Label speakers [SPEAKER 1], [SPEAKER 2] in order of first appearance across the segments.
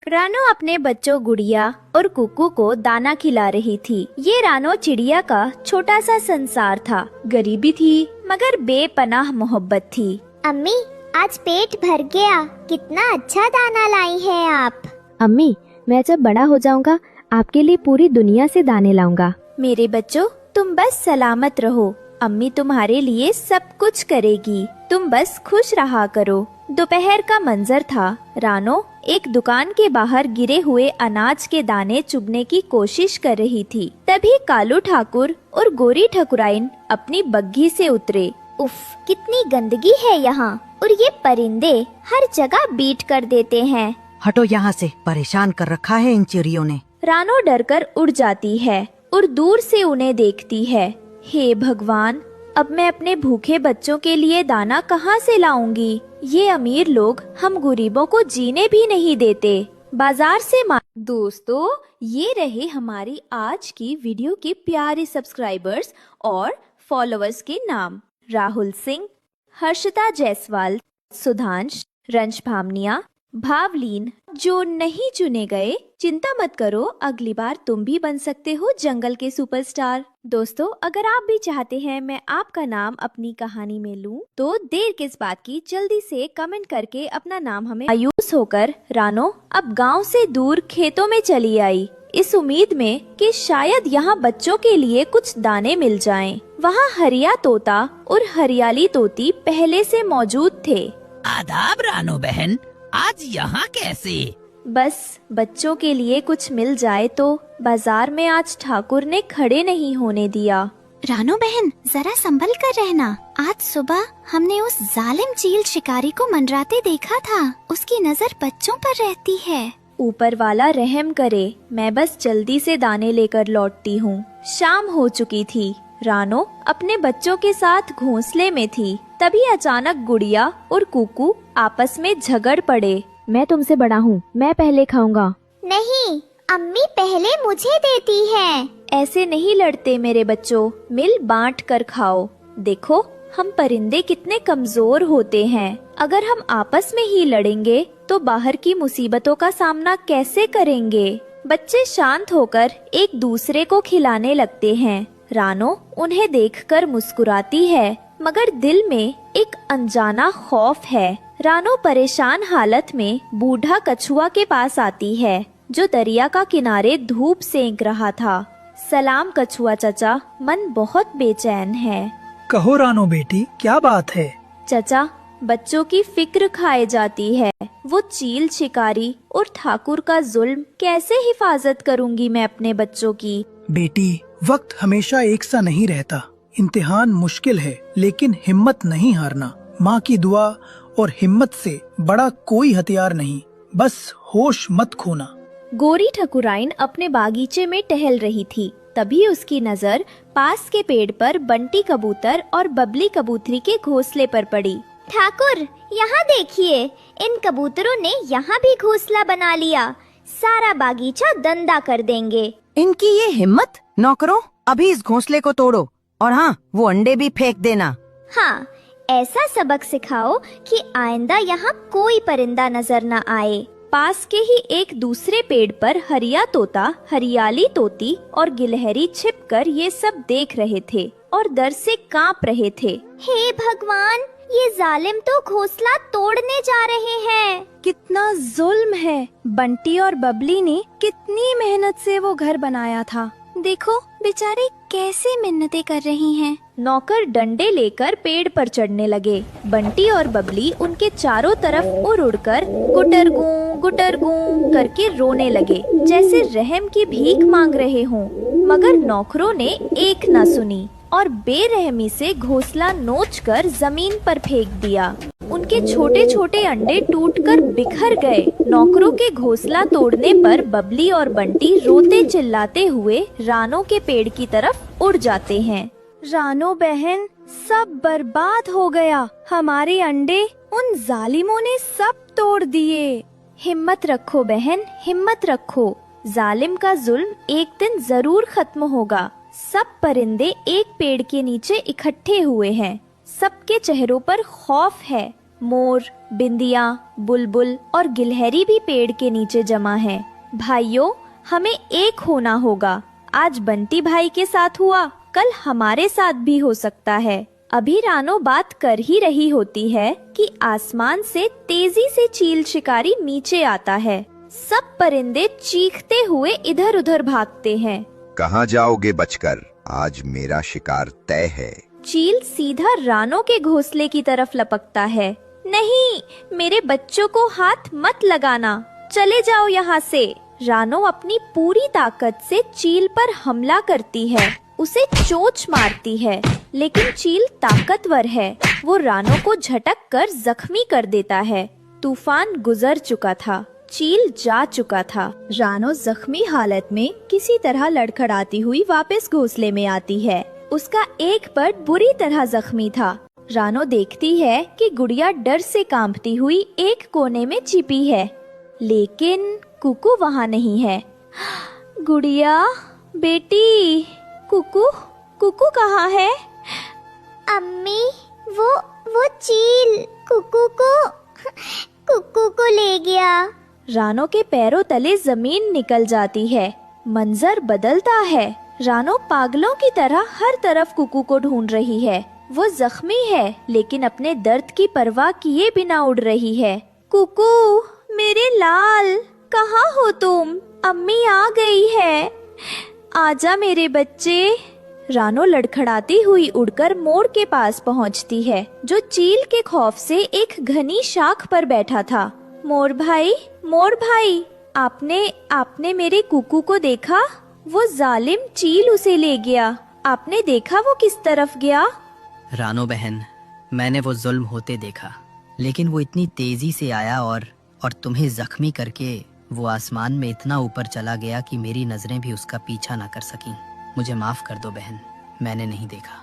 [SPEAKER 1] रानो अपने बच्चों गुड़िया और कुकू को दाना खिला रही थी। ये रानो चिड़िया का छोटा सा संसार था। गरीबी थी मगर बेपनाह मोहब्बत थी।
[SPEAKER 2] अम्मी, आज पेट भर गया। कितना अच्छा दाना लाई है आप।
[SPEAKER 3] अम्मी, मैं जब बड़ा हो जाऊंगा आपके लिए पूरी दुनिया से दाने लाऊंगा।
[SPEAKER 1] मेरे बच्चों, तुम बस सलामत रहो। अम्मी तुम्हारे लिए सब कुछ करेगी। तुम बस खुश रहा करो। दोपहर का मंजर था। रानो एक दुकान के बाहर गिरे हुए अनाज के दाने चुगने की कोशिश कर रही थी। तभी कालू ठाकुर और गोरी ठकुराइन अपनी बग्घी से उतरे।
[SPEAKER 2] उफ, कितनी गंदगी है यहाँ, और ये परिंदे हर जगह बीट कर देते हैं।
[SPEAKER 4] हटो यहाँ से, परेशान कर रखा है इन चिड़ियों ने।
[SPEAKER 1] रानो डरकर उड़ जाती है और दूर से उन्हें देखती है। हे भगवान, अब मैं अपने भूखे बच्चों के लिए दाना कहाँ से लाऊंगी? ये अमीर लोग हम गरीबों को जीने भी नहीं देते। बाजार से दोस्तों, ये रहे हमारी आज की वीडियो के प्यारे सब्सक्राइबर्स और फॉलोअर्स के नाम। राहुल सिंह, हर्षिता जायसवाल, सुधांश, रंश भामनिया, भावलीन। जो नहीं चुने गए, चिंता मत करो, अगली बार तुम भी बन सकते हो जंगल के सुपरस्टार। दोस्तों, अगर आप भी चाहते हैं मैं आपका नाम अपनी कहानी में लूं, तो देर किस बात की, जल्दी से कमेंट करके अपना नाम हमें। मायूस होकर रानो अब गांव से दूर खेतों में चली आई, इस उम्मीद में कि शायद यहाँ बच्चों के लिए कुछ दाने मिल जाएं। वहाँ हरिया तोता और हरियाली तोती पहले से मौजूद थे।
[SPEAKER 5] आदाब रानो बहन, आज यहाँ कैसे?
[SPEAKER 1] बस बच्चों के लिए कुछ मिल जाए तो। बाजार में आज ठाकुर ने खड़े नहीं होने दिया।
[SPEAKER 2] रानो बहन, जरा संभल कर रहना। आज सुबह हमने उस जालिम चील शिकारी को मंडराते देखा था। उसकी नजर बच्चों पर रहती है।
[SPEAKER 1] ऊपर वाला रहम करे, मैं बस जल्दी से दाने लेकर लौटती हूँ। शाम हो चुकी थी। रानो अपने बच्चों के साथ घोंसले में थी। तभी अचानक गुड़िया और कुकू आपस में झगड़ पड़े।
[SPEAKER 3] मैं तुमसे बड़ा हूँ, मैं पहले खाऊंगा।
[SPEAKER 2] नहीं, अम्मी पहले मुझे देती है।
[SPEAKER 1] ऐसे नहीं लड़ते मेरे बच्चों, मिल बांट कर खाओ। देखो हम परिंदे कितने कमजोर होते हैं। अगर हम आपस में ही लड़ेंगे तो बाहर की मुसीबतों का सामना कैसे करेंगे? बच्चे शांत होकर एक दूसरे को खिलाने लगते हैं। रानो उन्हें देखकर मुस्कुराती है, मगर दिल में एक अनजाना खौफ है। रानो परेशान हालत में बूढ़ा कछुआ के पास आती है, जो दरिया का किनारे धूप सेंक रहा था। सलाम कछुआ चचा, मन बहुत बेचैन है।
[SPEAKER 6] कहो रानो बेटी, क्या बात है?
[SPEAKER 1] चचा, बच्चों की फिक्र खाए जाती है। वो चील शिकारी और ठाकुर का जुल्म, कैसे हिफाजत करूंगी मैं अपने बच्चों की?
[SPEAKER 6] बेटी, वक्त हमेशा एक सा नहीं रहता। इम्तिहान मुश्किल है, लेकिन हिम्मत नहीं हारना। माँ की दुआ और हिम्मत से बड़ा कोई हथियार नहीं। बस होश मत खोना।
[SPEAKER 1] गोरी ठकुराइन अपने बागीचे में टहल रही थी। तभी उसकी नजर पास के पेड़ पर बंटी कबूतर और बबली कबूतरी के घोंसले पर पड़ी।
[SPEAKER 2] ठाकुर, यहाँ देखिए, इन कबूतरों ने यहाँ भी घोंसला बना लिया। सारा बागीचा दंदा कर देंगे।
[SPEAKER 4] इनकी ये हिम्मत! नौकरों, अभी इस घोंसले को तोड़ो और हाँ, वो अंडे भी फेंक देना।
[SPEAKER 2] हाँ, ऐसा सबक सिखाओ कि आइंदा यहाँ कोई परिंदा नजर न आए।
[SPEAKER 1] पास के ही एक दूसरे पेड़ पर हरिया तोता, हरियाली तोती और गिलहरी छिपकर ये सब देख रहे थे और डर से कांप रहे थे।
[SPEAKER 2] हे भगवान, ये जालिम तो घोंसला तोड़ने जा रहे हैं।
[SPEAKER 1] कितना जुल्म है। बंटी और बबली ने कितनी मेहनत से वो घर बनाया था। देखो बेचारे कैसे मिन्नतें कर रही हैं। नौकर डंडे लेकर पेड़ पर चढ़ने लगे। बंटी और बबली उनके चारों तरफ उड़ उड़कर गुटरगू करके रोने लगे, जैसे रहम की भीख मांग रहे हों। मगर नौकरों ने एक न सुनी और बेरहमी से घोंसला नोचकर जमीन पर फेंक दिया। उनके छोटे छोटे अंडे टूटकर बिखर गए। नौकरों के घोंसला तोड़ने पर बबली और बंटी रोते चिल्लाते हुए रानो के पेड़ की तरफ उड़ जाते हैं। रानो बहन, सब बर्बाद हो गया। हमारे अंडे उन जालिमों ने सब तोड़ दिए। हिम्मत रखो बहन, हिम्मत रखो। जालिम का जुल्म एक दिन जरूर खत्म होगा। सब परिंदे एक पेड़ के नीचे इकट्ठे हुए हैं। सबके चेहरों पर खौफ है। मोर, बिंदिया, बुलबुल और गिलहरी भी पेड़ के नीचे जमा हैं। भाइयों, हमें एक होना होगा। आज बंटी भाई के साथ हुआ, कल हमारे साथ भी हो सकता है। अभी रानो बात कर ही रही होती है कि आसमान से तेजी से चील शिकारी नीचे आता है। सब परिंदे चीखते हुए इधर उधर भागते हैं।
[SPEAKER 7] कहाँ जाओगे बचकर? आज मेरा शिकार तय है।
[SPEAKER 1] चील सीधा रानो के घोंसले की तरफ लपकता है। नहीं, मेरे बच्चों को हाथ मत लगाना, चले जाओ यहाँ से। रानो अपनी पूरी ताकत से चील पर हमला करती है, उसे चोंच मारती है, लेकिन चील ताकतवर है। वो रानो को झटक कर जख्मी कर देता है। तूफान गुजर चुका था, चील जा चुका था। रानो जख्मी हालत में किसी तरह लड़खड़ाती हुई वापस घोंसले में आती है। उसका एक पर बुरी तरह जख्मी था। रानो देखती है कि गुड़िया डर से कांपती हुई एक कोने में छिपी है, लेकिन कुकू वहाँ नहीं है। गुड़िया बेटी, कुकू कुकू कहाँ है?
[SPEAKER 2] अम्मी, वो चील कुकू को ले गया।
[SPEAKER 1] रानो के पैरों तले जमीन निकल जाती है। मंजर बदलता है। रानो पागलों की तरह हर तरफ कुकू को ढूंढ रही है। वो जख्मी है, लेकिन अपने दर्द की परवाह किए बिना उड़ रही है। कुकू, मेरे लाल, कहाँ हो तुम? अम्मी आ गई है, आजा मेरे बच्चे। रानो लड़खड़ाती हुई उड़कर मोर के पास पहुंचती है, जो चील के खौफ से एक घनी शाख पर बैठा था। मोर भाई, आपने मेरे कुकू को देखा? वो जालिम चील उसे ले गया। आपने देखा वो किस तरफ गया?
[SPEAKER 5] रानो बहन, मैंने वो जुल्म होते देखा, लेकिन वो इतनी तेजी से आया और तुम्हें जख्मी करके वो आसमान में इतना ऊपर चला गया कि मेरी नजरें भी उसका पीछा ना कर सकीं। मुझे माफ कर दो बहन, मैंने नहीं देखा।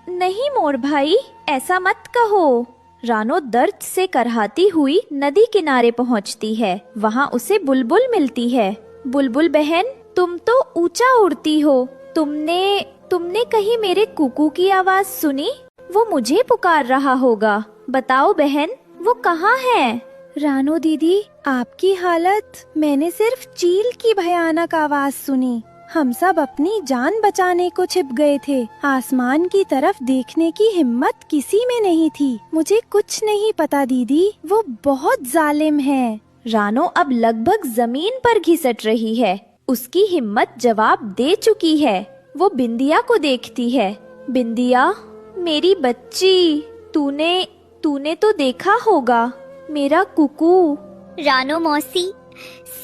[SPEAKER 1] नहीं मोर भाई, ऐसा मत कहो। रानो दर्द से करहाती हुई नदी किनारे पहुंचती है। वहाँ उसे बुलबुल मिलती है। बुलबुल बहन, तुम तो ऊंचा उड़ती हो। तुमने कहीं मेरे कुकू की आवाज सुनी? वो मुझे पुकार रहा होगा। बताओ बहन, वो कहाँ है?
[SPEAKER 3] रानो दीदी, आपकी हालत, मैंने सिर्फ चील की भयानक आवाज सुनी। हम सब अपनी जान बचाने को छिप गए थे। आसमान की तरफ देखने की हिम्मत किसी में नहीं थी। मुझे कुछ नहीं पता दीदी, वो बहुत जालिम है।
[SPEAKER 1] रानो अब लगभग जमीन पर घिसट रही है। उसकी हिम्मत जवाब दे चुकी है। वो बिंदिया को देखती है। बिंदिया, मेरी बच्ची, तूने तो देखा होगा मेरा कुकू।
[SPEAKER 2] रानो मौसी,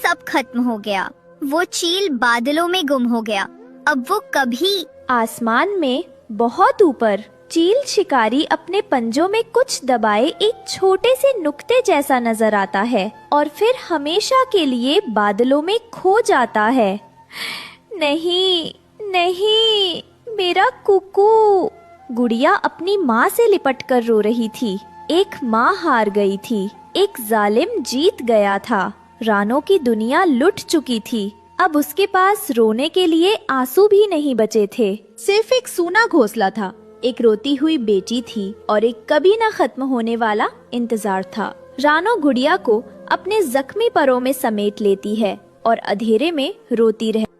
[SPEAKER 2] सब खत्म हो गया। वो चील बादलों में गुम हो गया। अब वो कभी।
[SPEAKER 1] आसमान में बहुत ऊपर चील शिकारी अपने पंजों में कुछ दबाए एक छोटे से नुक्ते जैसा नजर आता है और फिर हमेशा के लिए बादलों में खो जाता है। नहीं, मेरा कुकू। गुड़िया अपनी माँ से लिपटकर रो रही थी। एक माँ हार गई थी, एक जालिम जीत गया था। रानो की दुनिया लुट चुकी थी। अब उसके पास रोने के लिए आंसू भी नहीं बचे थे। सिर्फ एक सूना घोंसला था, एक रोती हुई बेटी थी और एक कभी न खत्म होने वाला इंतजार था। रानो गुड़िया को अपने जख्मी परों में समेट लेती है और अंधेरे में रोती रहती